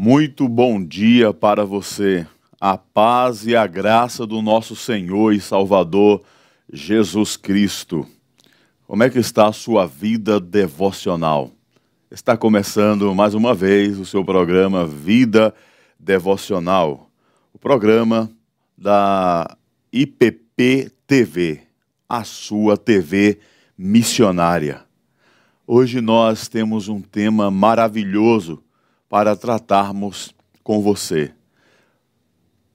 Muito bom dia para você. A paz e a graça do nosso Senhor e Salvador Jesus Cristo. Como é que está a sua vida devocional? Está começando mais uma vez o seu programa Vida Devocional, o programa da IPP TV, a sua TV missionária. Hoje nós temos um tema maravilhoso para tratarmos com você.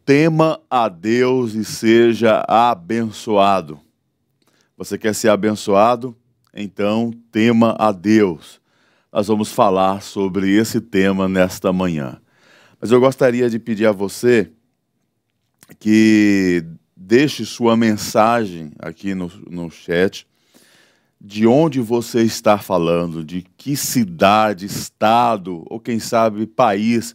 Tema a Deus e seja abençoado. Você quer ser abençoado? Então, tema a Deus. Nós vamos falar sobre esse tema nesta manhã. Mas eu gostaria de pedir a você que deixe sua mensagem aqui no chat, de onde você está falando, de que cidade, estado, ou quem sabe país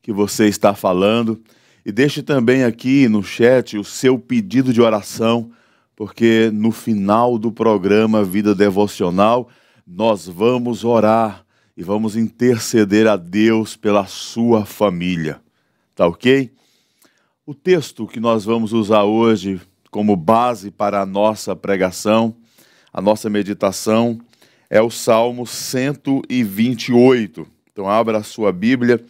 que você está falando. E deixe também aqui no chat o seu pedido de oração, porque no final do programa Vida Devocional, nós vamos orar e vamos interceder a Deus pela sua família. Tá ok? O texto que nós vamos usar hoje como base para a nossa pregação, a nossa meditação, é o Salmo 128. Então abra a sua Bíblia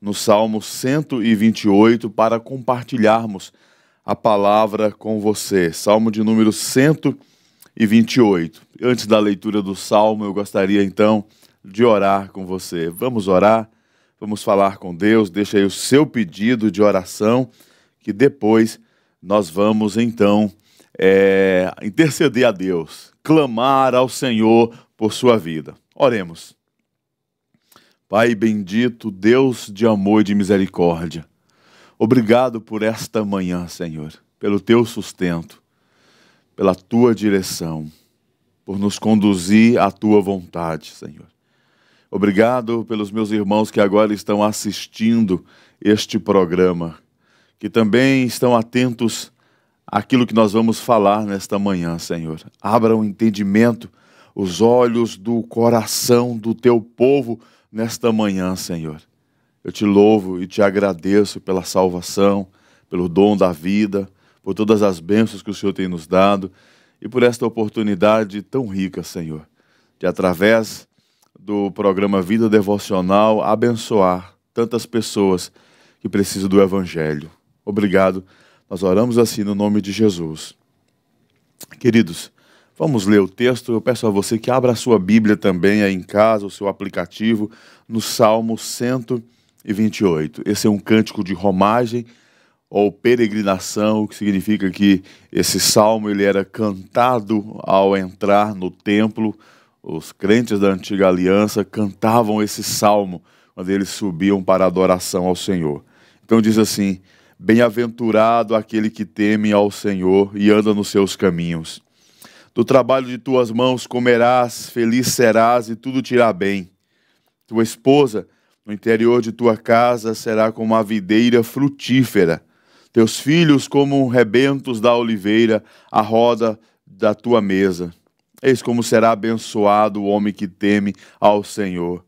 no Salmo 128 para compartilharmos a palavra com você. Salmo de número 128. Antes da leitura do Salmo, eu gostaria então de orar com você. Vamos orar, vamos falar com Deus. Deixa aí o seu pedido de oração, que depois nós vamos então interceder a Deus, clamar ao Senhor por sua vida. Oremos. Pai bendito, Deus de amor e de misericórdia, obrigado por esta manhã, Senhor, pelo teu sustento, pela tua direção, por nos conduzir à tua vontade, Senhor. Obrigado pelos meus irmãos que agora estão assistindo este programa, que também estão atentos àquilo que nós vamos falar nesta manhã, Senhor. Abra o entendimento, os olhos do coração do teu povo nesta manhã, Senhor. Eu te louvo e te agradeço pela salvação, pelo dom da vida, por todas as bênçãos que o Senhor tem nos dado e por esta oportunidade tão rica, Senhor, de através do programa Vida Devocional abençoar tantas pessoas que precisam do Evangelho. Obrigado. Nós oramos assim no nome de Jesus. Queridos, vamos ler o texto. Eu peço a você que abra a sua Bíblia também aí em casa, o seu aplicativo, no Salmo 128. Esse é um cântico de romagem ou peregrinação, o que significa que esse salmo ele era cantado ao entrar no templo. Os crentes da antiga aliança cantavam esse salmo quando eles subiam para a adoração ao Senhor. Então diz assim: bem-aventurado aquele que teme ao Senhor e anda nos seus caminhos. Do trabalho de tuas mãos comerás, feliz serás e tudo te irá bem. Tua esposa, no interior de tua casa, será como a videira frutífera. Teus filhos como rebentos da oliveira, à roda da tua mesa. Eis como será abençoado o homem que teme ao Senhor.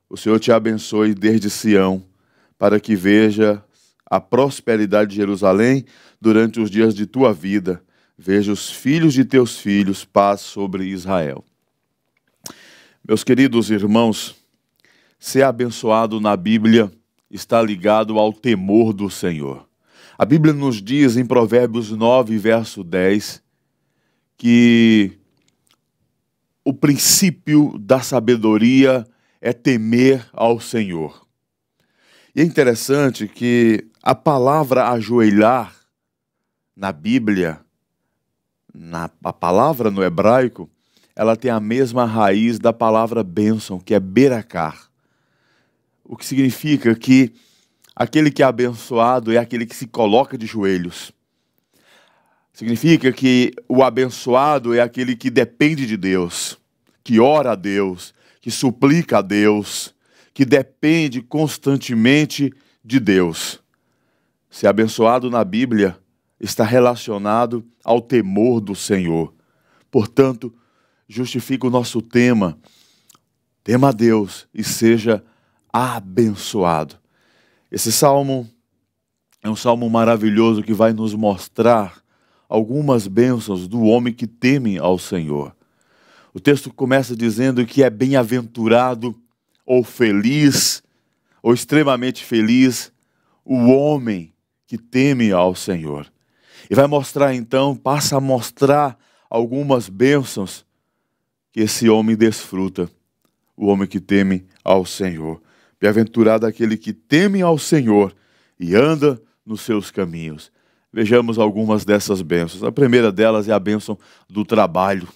O Senhor te abençoe desde Sião, para que veja a prosperidade de Jerusalém durante os dias de tua vida. Veja os filhos de teus filhos, paz sobre Israel. Meus queridos irmãos, ser abençoado na Bíblia está ligado ao temor do Senhor. A Bíblia nos diz em Provérbios 9, verso 10, que o princípio da sabedoria é temer ao Senhor. E é interessante que a palavra ajoelhar na Bíblia, a palavra no hebraico, ela tem a mesma raiz da palavra bênção, que é berakar. O que significa que aquele que é abençoado é aquele que se coloca de joelhos. Significa que o abençoado é aquele que depende de Deus, que ora a Deus, que suplica a Deus, que depende constantemente de Deus. Ser abençoado na Bíblia está relacionado ao temor do Senhor. Portanto, justifica o nosso tema. Tema a Deus e seja abençoado. Esse salmo é um salmo maravilhoso que vai nos mostrar algumas bênçãos do homem que teme ao Senhor. O texto começa dizendo que é bem-aventurado ou feliz, ou extremamente feliz, o homem que teme ao Senhor. E vai mostrar então, passa a mostrar algumas bênçãos que esse homem desfruta, o homem que teme ao Senhor. Bem-aventurado aquele que teme ao Senhor e anda nos seus caminhos. Vejamos algumas dessas bênçãos. A primeira delas é a bênção do trabalho.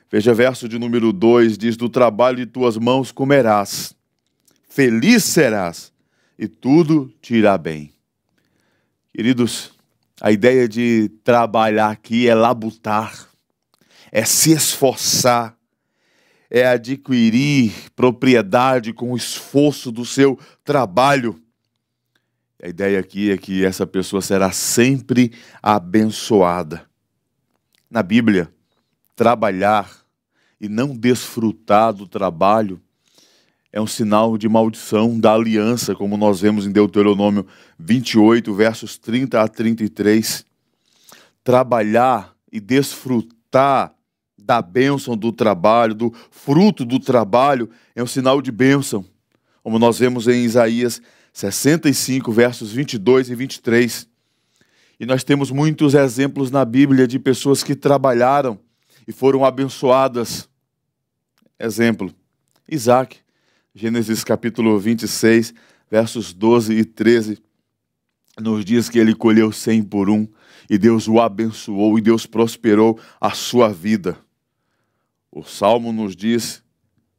Veja verso de número 2, diz: do trabalho de tuas mãos comerás, feliz serás, e tudo te irá bem. Queridos, a ideia de trabalhar aqui é labutar, é se esforçar, é adquirir propriedade com o esforço do seu trabalho. A ideia aqui é que essa pessoa será sempre abençoada. Na Bíblia, trabalhar e não desfrutar do trabalho é um sinal de maldição da aliança, como nós vemos em Deuteronômio 28, versos 30 a 33. Trabalhar e desfrutar da bênção do trabalho, do fruto do trabalho, é um sinal de bênção, como nós vemos em Isaías 65, versos 22 e 23. E nós temos muitos exemplos na Bíblia de pessoas que trabalharam e foram abençoadas. Exemplo, Isaac, Gênesis capítulo 26, versos 12 e 13, nos diz que ele colheu 100 por 1, e Deus o abençoou, e Deus prosperou a sua vida. O Salmo nos diz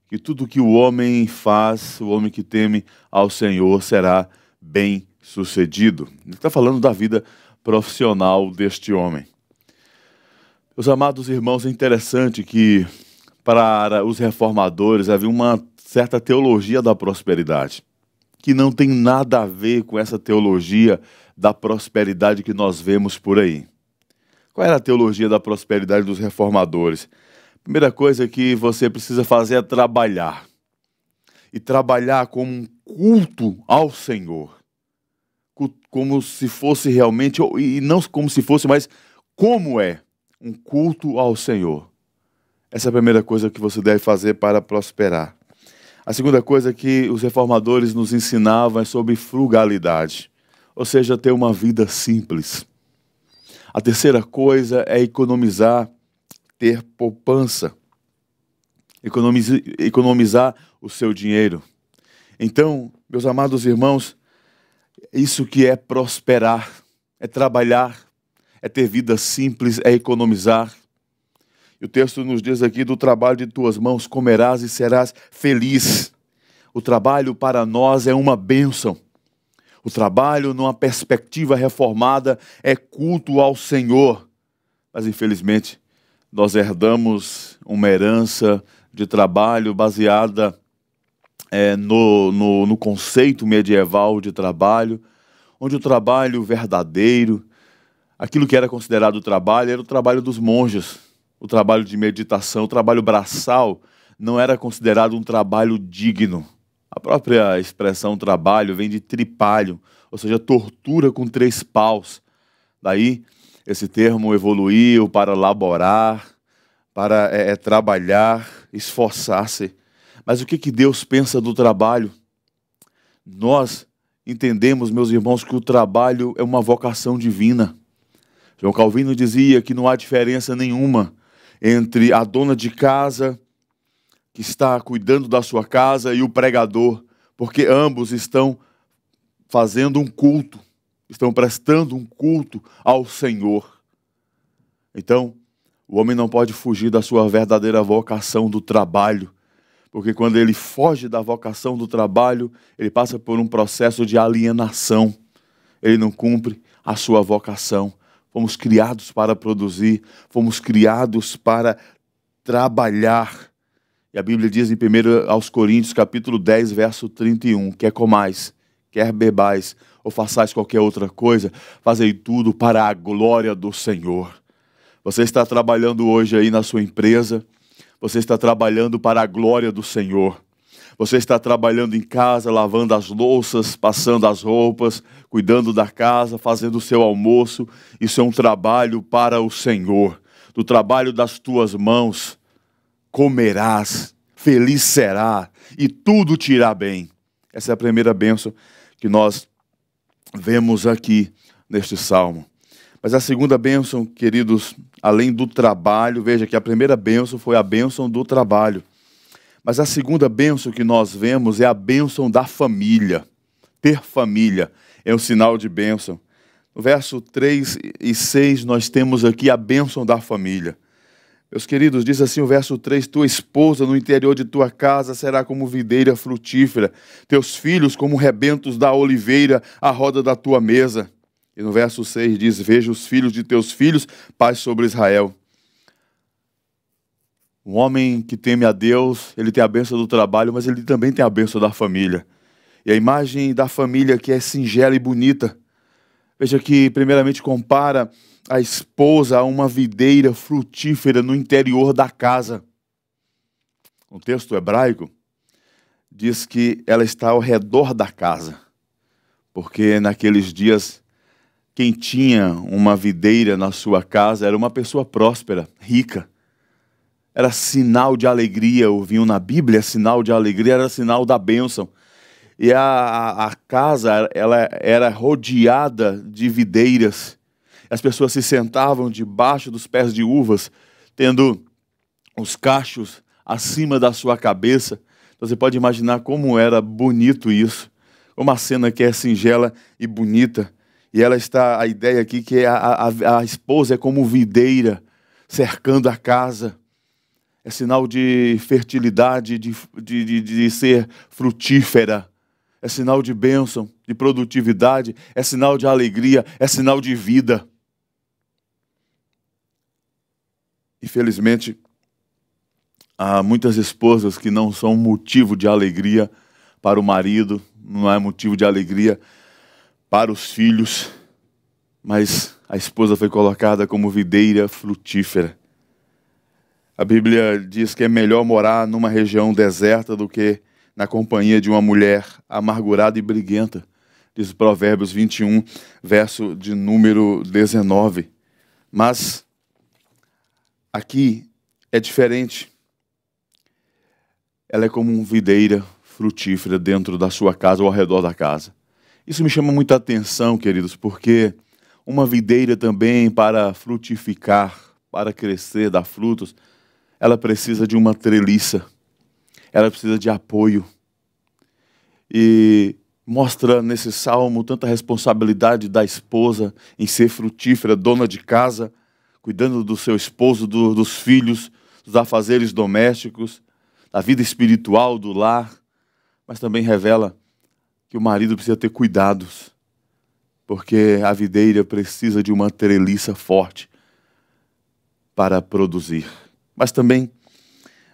que tudo que o homem faz, o homem que teme ao Senhor, será bem sucedido. Ele está falando da vida profissional deste homem. Meus amados irmãos, é interessante que para os reformadores havia uma certa teologia da prosperidade, que não tem nada a ver com essa teologia da prosperidade que nós vemos por aí. Qual era a teologia da prosperidade dos reformadores? A primeira coisa que você precisa fazer é trabalhar. E trabalhar como um culto ao Senhor. Como se fosse realmente, e não como se fosse, mas como é um culto ao Senhor. Essa é a primeira coisa que você deve fazer para prosperar. A segunda coisa que os reformadores nos ensinavam é sobre frugalidade, ou seja, ter uma vida simples. A terceira coisa é economizar, ter poupança, economizar o seu dinheiro. Então, meus amados irmãos, isso que é prosperar, é trabalhar, é ter vida simples, é economizar. E o texto nos diz aqui: do trabalho de tuas mãos comerás e serás feliz. O trabalho para nós é uma bênção. O trabalho, numa perspectiva reformada, é culto ao Senhor. Mas, infelizmente, nós herdamos uma herança de trabalho baseada no conceito medieval de trabalho, onde o trabalho verdadeiro, aquilo que era considerado trabalho, era o trabalho dos monges. O trabalho de meditação, o trabalho braçal, não era considerado um trabalho digno. A própria expressão trabalho vem de tripalho, ou seja, tortura com 3 paus. Daí, esse termo evoluiu para laborar, para trabalhar, esforçar-se. Mas o que Deus pensa do trabalho? Nós entendemos, meus irmãos, que o trabalho é uma vocação divina. João Calvino dizia que não há diferença nenhuma entre a dona de casa, que está cuidando da sua casa, e o pregador, porque ambos estão fazendo um culto, estão prestando um culto ao Senhor. Então, o homem não pode fugir da sua verdadeira vocação do trabalho, porque quando ele foge da vocação do trabalho, ele passa por um processo de alienação, ele não cumpre a sua vocação. Fomos criados para produzir, fomos criados para trabalhar. E a Bíblia diz em 1 aos Coríntios, capítulo 10, verso 31, quer comais, quer bebais, ou façais qualquer outra coisa, fazei tudo para a glória do Senhor. Você está trabalhando hoje aí na sua empresa, você está trabalhando para a glória do Senhor. Você está trabalhando em casa, lavando as louças, passando as roupas, cuidando da casa, fazendo o seu almoço. Isso é um trabalho para o Senhor. Do trabalho das tuas mãos comerás, feliz será, e tudo te irá bem. Essa é a primeira bênção que nós vemos aqui neste salmo. Mas a segunda bênção, queridos, além do trabalho, veja que a primeira bênção foi a bênção do trabalho. Mas a segunda bênção que nós vemos é a bênção da família. Ter família é um sinal de bênção. No verso 3 e 6 nós temos aqui a bênção da família. Meus queridos, diz assim o verso 3, tua esposa no interior de tua casa será como videira frutífera, teus filhos como rebentos da oliveira à roda da tua mesa. E no verso 6 diz, veja os filhos de teus filhos, paz sobre Israel. Um homem que teme a Deus, ele tem a bênção do trabalho, mas ele também tem a bênção da família. E a imagem da família que é singela e bonita. Veja que primeiramente compara a esposa a uma videira frutífera no interior da casa. O texto hebraico diz que ela está ao redor da casa, porque naqueles dias quem tinha uma videira na sua casa era uma pessoa próspera, rica. Era sinal de alegria, ouviam na Bíblia, sinal de alegria, era sinal da bênção. E a casa ela era rodeada de videiras. As pessoas se sentavam debaixo dos pés de uvas, tendo os cachos acima da sua cabeça. Então, você pode imaginar como era bonito isso. Uma cena que é singela e bonita. E ela está, a ideia aqui que a esposa é como videira, cercando a casa. É sinal de fertilidade, de ser frutífera. É sinal de bênção, de produtividade. É sinal de alegria, é sinal de vida. Infelizmente, há muitas esposas que não são motivo de alegria para o marido, não é motivo de alegria para os filhos, mas a esposa foi colocada como videira frutífera. A Bíblia diz que é melhor morar numa região deserta do que na companhia de uma mulher amargurada e briguenta. Diz Provérbios 21, verso de número 19. Mas aqui é diferente. Ela é como uma videira frutífera dentro da sua casa ou ao redor da casa. Isso me chama muita atenção, queridos, porque uma videira também, para frutificar, para crescer, dar frutos, ela precisa de uma treliça, ela precisa de apoio. E mostra nesse salmo tanta responsabilidade da esposa em ser frutífera, dona de casa, cuidando do seu esposo, dos filhos, dos afazeres domésticos, da vida espiritual do lar, mas também revela que o marido precisa ter cuidados, porque a videira precisa de uma treliça forte para produzir. Mas também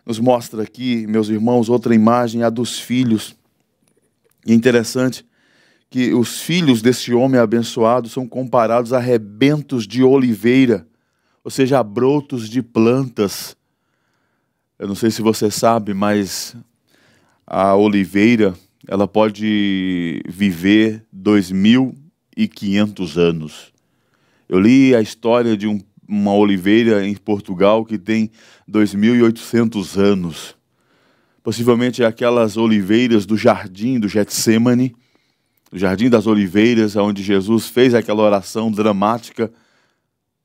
nos mostra aqui, meus irmãos, outra imagem, a dos filhos. E é interessante que os filhos desse homem abençoado são comparados a rebentos de oliveira, ou seja, a brotos de plantas. Eu não sei se você sabe, mas a oliveira, ela pode viver 2.500 anos. Eu li a história de uma oliveira em Portugal que tem 2.800 anos. Possivelmente aquelas oliveiras do jardim do Getsemane, do jardim das oliveiras, onde Jesus fez aquela oração dramática.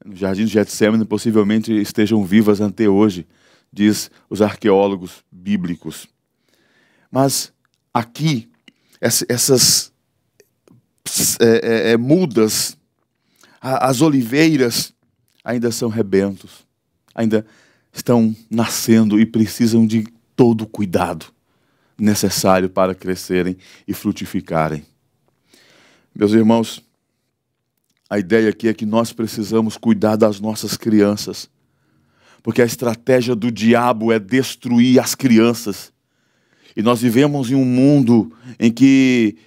No jardim do Getsemane possivelmente estejam vivas até hoje, diz os arqueólogos bíblicos. Mas aqui, essas mudas, as oliveiras ainda são rebentos, ainda estão nascendo e precisam de todo o cuidado necessário para crescerem e frutificarem. Meus irmãos, a ideia aqui é que nós precisamos cuidar das nossas crianças, porque a estratégia do diabo é destruir as crianças. E nós vivemos em um mundo em que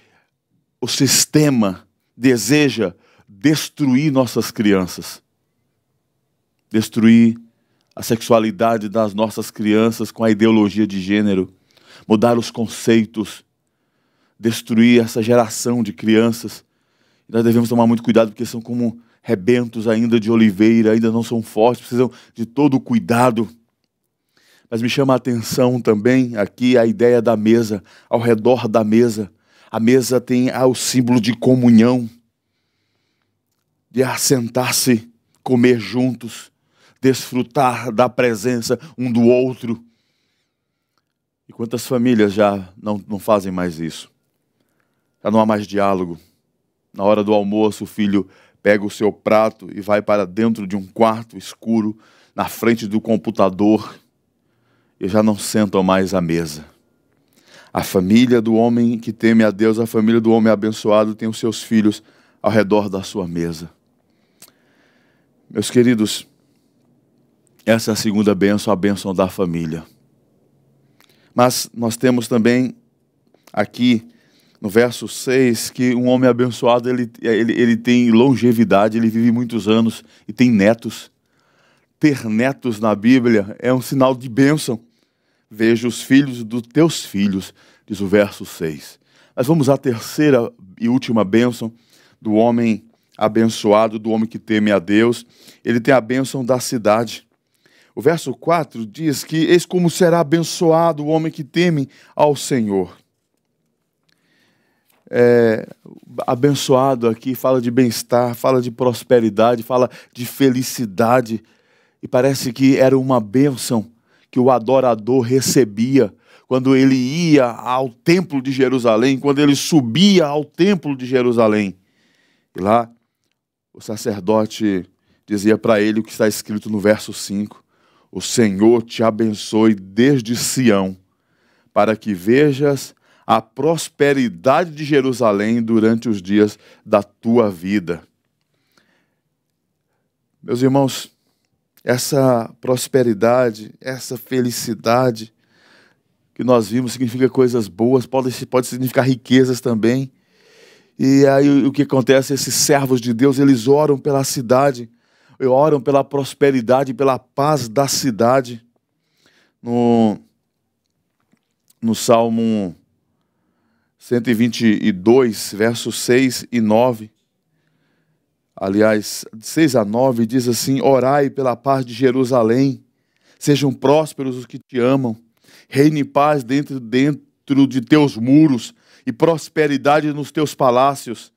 o sistema deseja destruir nossas crianças, destruir a sexualidade das nossas crianças com a ideologia de gênero, mudar os conceitos, destruir essa geração de crianças. Nós devemos tomar muito cuidado, porque são como rebentos ainda de oliveira, ainda não são fortes, precisam de todo o cuidado. Mas me chama a atenção também aqui a ideia da mesa, ao redor da mesa. A mesa tem o símbolo de comunhão, de assentar-se, comer juntos, desfrutar da presença um do outro. E quantas famílias já não fazem mais isso? Já não há mais diálogo. Na hora do almoço, o filho pega o seu prato e vai para dentro de um quarto escuro, na frente do computador, e já não sentam mais à mesa. A família do homem que teme a Deus, a família do homem abençoado, tem os seus filhos ao redor da sua mesa. Meus queridos, essa é a segunda bênção, a bênção da família. Mas nós temos também aqui no verso 6, que um homem abençoado, ele tem longevidade, ele vive muitos anos e tem netos. Ter netos na Bíblia é um sinal de bênção. Veja os filhos dos teus filhos, diz o verso 6. Mas vamos à terceira e última bênção do homem abençoado, do homem que teme a Deus. Ele tem a bênção da cidade. O verso 4 diz que eis como será abençoado o homem que teme ao Senhor. Abençoado aqui fala de bem-estar, fala de prosperidade, fala de felicidade. E parece que era uma bênção que o adorador recebia quando ele ia ao templo de Jerusalém, quando ele subia ao templo de Jerusalém. E lá o sacerdote dizia para ele o que está escrito no verso 5. O Senhor te abençoe desde Sião, para que vejas a prosperidade de Jerusalém durante os dias da tua vida. Meus irmãos, essa prosperidade, essa felicidade que nós vimos significa coisas boas, pode significar riquezas também. E aí o que acontece? Esses servos de Deus, eles oram pela cidade, oram pela prosperidade, pela paz da cidade. No Salmo 122, versos 6 e 9, aliás, 6 a 9, diz assim: orai pela paz de Jerusalém, sejam prósperos os que te amam, reine paz dentro de teus muros e prosperidade nos teus palácios.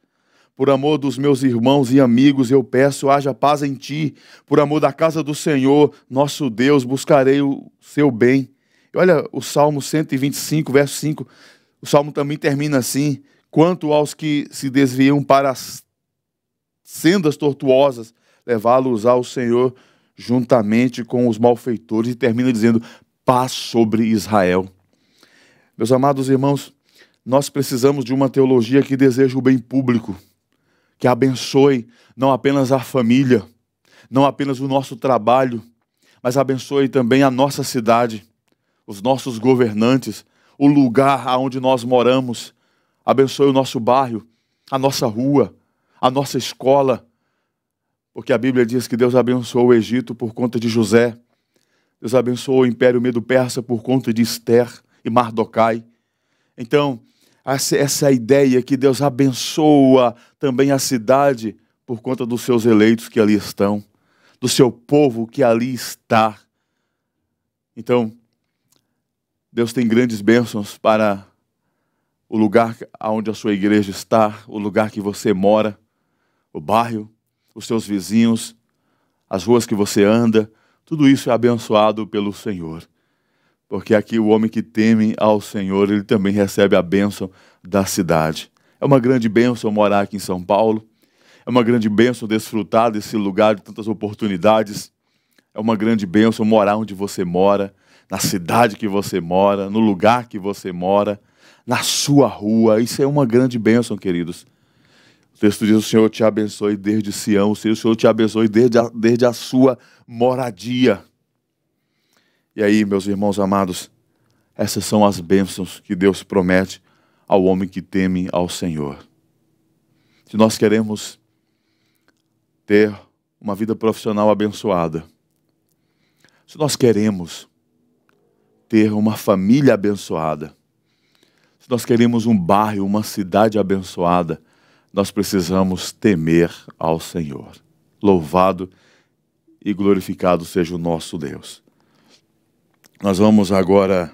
Por amor dos meus irmãos e amigos, eu peço, haja paz em ti. Por amor da casa do Senhor, nosso Deus, buscarei o seu bem. E olha o Salmo 125, verso 5. O Salmo também termina assim: quanto aos que se desviam para as sendas tortuosas, levá-los ao Senhor juntamente com os malfeitores. E termina dizendo: paz sobre Israel. Meus amados irmãos, nós precisamos de uma teologia que deseja o bem público, que abençoe não apenas a família, não apenas o nosso trabalho, mas abençoe também a nossa cidade, os nossos governantes, o lugar onde nós moramos. Abençoe o nosso bairro, a nossa rua, a nossa escola, porque a Bíblia diz que Deus abençoou o Egito por conta de José, Deus abençoou o Império Medo-Persa por conta de Esther e Mardocai. Então, essa ideia que Deus abençoa também a cidade por conta dos seus eleitos que ali estão, do seu povo que ali está. Então, Deus tem grandes bênçãos para o lugar onde a sua igreja está, o lugar que você mora, o bairro, os seus vizinhos, as ruas que você anda. Tudo isso é abençoado pelo Senhor. Porque aqui o homem que teme ao Senhor, ele também recebe a bênção da cidade. É uma grande bênção morar aqui em São Paulo. É uma grande bênção desfrutar desse lugar de tantas oportunidades. É uma grande bênção morar onde você mora, na cidade que você mora, no lugar que você mora, na sua rua. Isso é uma grande bênção, queridos. O texto diz: o Senhor te abençoe desde Sião, o Senhor te abençoe desde a sua moradia. E aí, meus irmãos amados, essas são as bênçãos que Deus promete ao homem que teme ao Senhor. Se nós queremos ter uma vida profissional abençoada, se nós queremos ter uma família abençoada, se nós queremos um bairro, uma cidade abençoada, nós precisamos temer ao Senhor. Louvado e glorificado seja o nosso Deus. Nós vamos agora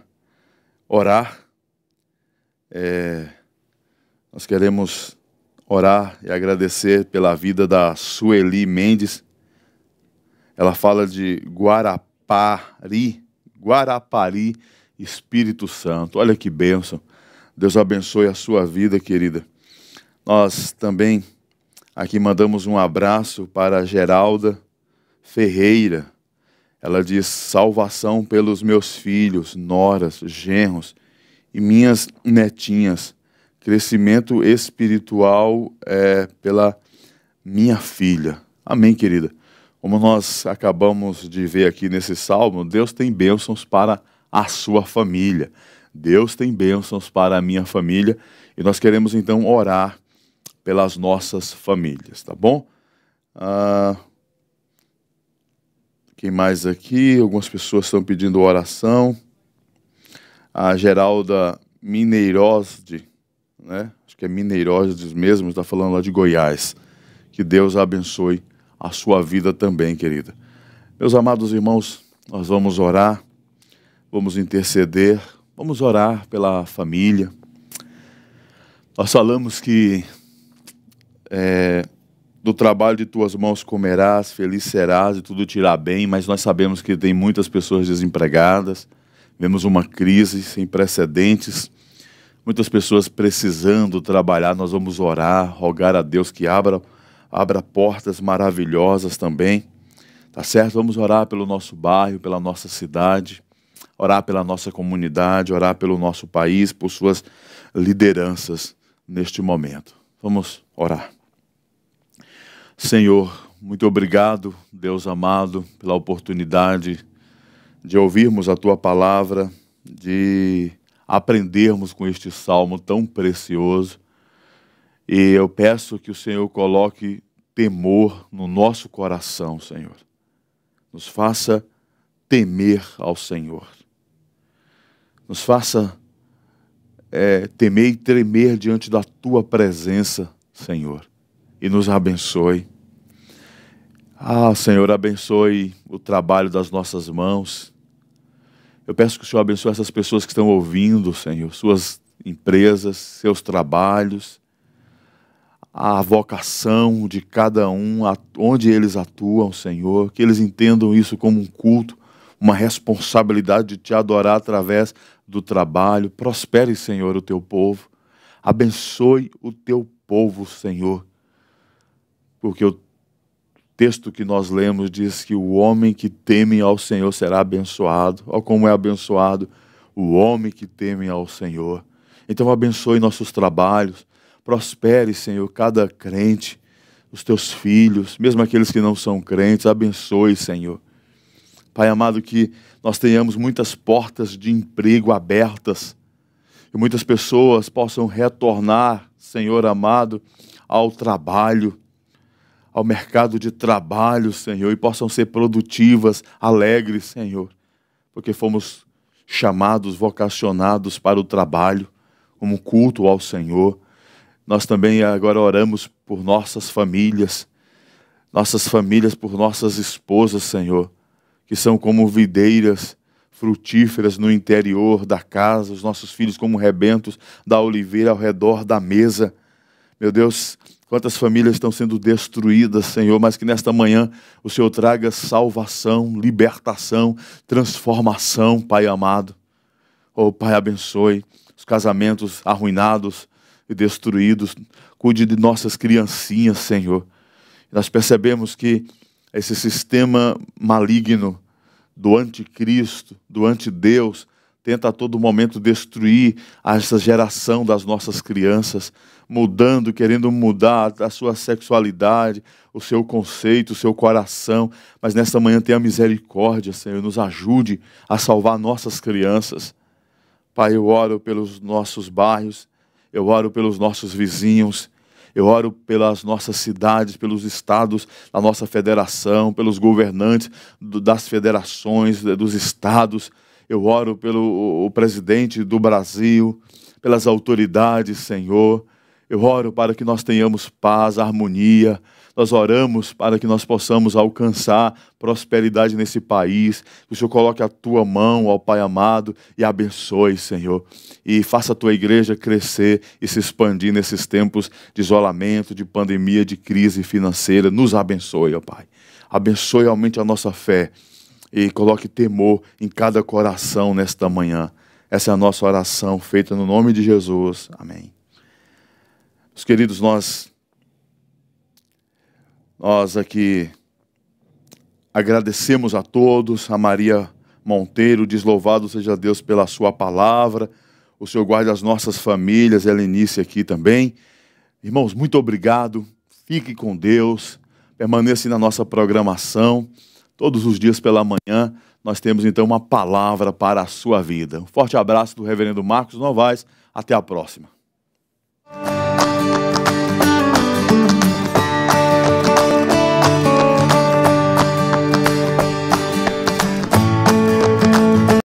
orar. Nós queremos orar e agradecer pela vida da Sueli Mendes. Ela fala de Guarapari, Espírito Santo. Olha que bênção. Deus abençoe a sua vida, querida. Nós também aqui mandamos um abraço para a Geralda Ferreira. Ela diz: salvação pelos meus filhos, noras, genros e minhas netinhas. Crescimento espiritual pela minha filha. Amém, querida. Como nós acabamos de ver aqui nesse salmo, Deus tem bênçãos para a sua família. Deus tem bênçãos para a minha família. E nós queremos então orar pelas nossas famílias, tá bom? Quem mais aqui? Algumas pessoas estão pedindo oração. A Geralda Mineirosde, né? Acho que é Mineirosde mesmo, está falando lá de Goiás. Que Deus abençoe a sua vida também, querida. Meus amados irmãos, nós vamos orar, vamos interceder, vamos orar pela família. Nós falamos que do trabalho de tuas mãos comerás, feliz serás e tudo te irá bem, mas nós sabemos que tem muitas pessoas desempregadas, vemos uma crise sem precedentes, muitas pessoas precisando trabalhar. Nós vamos orar, rogar a Deus que abra portas maravilhosas também, tá certo? Vamos orar pelo nosso bairro, pela nossa cidade, orar pela nossa comunidade, orar pelo nosso país, por suas lideranças neste momento. Vamos orar. Senhor, muito obrigado, Deus amado, pela oportunidade de ouvirmos a Tua palavra, de aprendermos com este salmo tão precioso. E eu peço que o Senhor coloque temor no nosso coração, Senhor. Nos faça temer ao Senhor. Nos faça temer e tremer diante da Tua presença, Senhor. E nos abençoe. Senhor, abençoe o trabalho das nossas mãos. Eu peço que o Senhor abençoe essas pessoas que estão ouvindo, Senhor, suas empresas, seus trabalhos, a vocação de cada um, onde eles atuam, Senhor, que eles entendam isso como um culto, uma responsabilidade de Te adorar através do trabalho. Prospere, Senhor, o Teu povo. Abençoe o Teu povo, Senhor. Porque o texto que nós lemos diz que o homem que teme ao Senhor será abençoado. Olha como é abençoado o homem que teme ao Senhor. Então abençoe nossos trabalhos. Prospere, Senhor, cada crente, os Teus filhos, mesmo aqueles que não são crentes. Abençoe, Senhor. Pai amado, que nós tenhamos muitas portas de emprego abertas. Que muitas pessoas possam retornar, Senhor amado, ao trabalho, ao mercado de trabalho, Senhor, e possam ser produtivas, alegres, Senhor, porque fomos chamados, vocacionados para o trabalho, como culto ao Senhor. Nós também agora oramos por nossas famílias por nossas esposas, Senhor, que são como videiras frutíferas no interior da casa, os nossos filhos como rebentos da oliveira ao redor da mesa. Meu Deus, quantas famílias estão sendo destruídas, Senhor, mas que nesta manhã o Senhor traga salvação, libertação, transformação, Pai amado. Oh, Pai, abençoe os casamentos arruinados e destruídos. Cuide de nossas criancinhas, Senhor. Nós percebemos que esse sistema maligno do anticristo, do antideus, tenta a todo momento destruir essa geração das nossas crianças, querendo mudar a sua sexualidade, o seu conceito, o seu coração. Mas nesta manhã tenha misericórdia, Senhor, nos ajude a salvar nossas crianças. Pai, eu oro pelos nossos bairros, eu oro pelos nossos vizinhos, eu oro pelas nossas cidades, pelos estados da nossa federação, pelos governantes das federações, dos estados. Eu oro pelo o presidente do Brasil, pelas autoridades, Senhor. Eu oro para que nós tenhamos paz, harmonia. Nós oramos para que nós possamos alcançar prosperidade nesse país. Que o Senhor coloque a tua mão, ó Pai amado, e abençoe, Senhor. E faça a tua igreja crescer e se expandir nesses tempos de isolamento, de pandemia, de crise financeira. Nos abençoe, ó Pai. Abençoe, aumente a nossa fé e coloque temor em cada coração nesta manhã. Essa é a nossa oração feita no nome de Jesus. Amém. Meus queridos, nós aqui agradecemos a todos, a Maria Monteiro, diz louvado seja Deus pela sua palavra, o Senhor guarde as nossas famílias, ela inicia aqui também. Irmãos, muito obrigado, fique com Deus, permaneça na nossa programação, todos os dias pela manhã, nós temos então uma palavra para a sua vida. Um forte abraço do reverendo Marcos Novaes, até a próxima.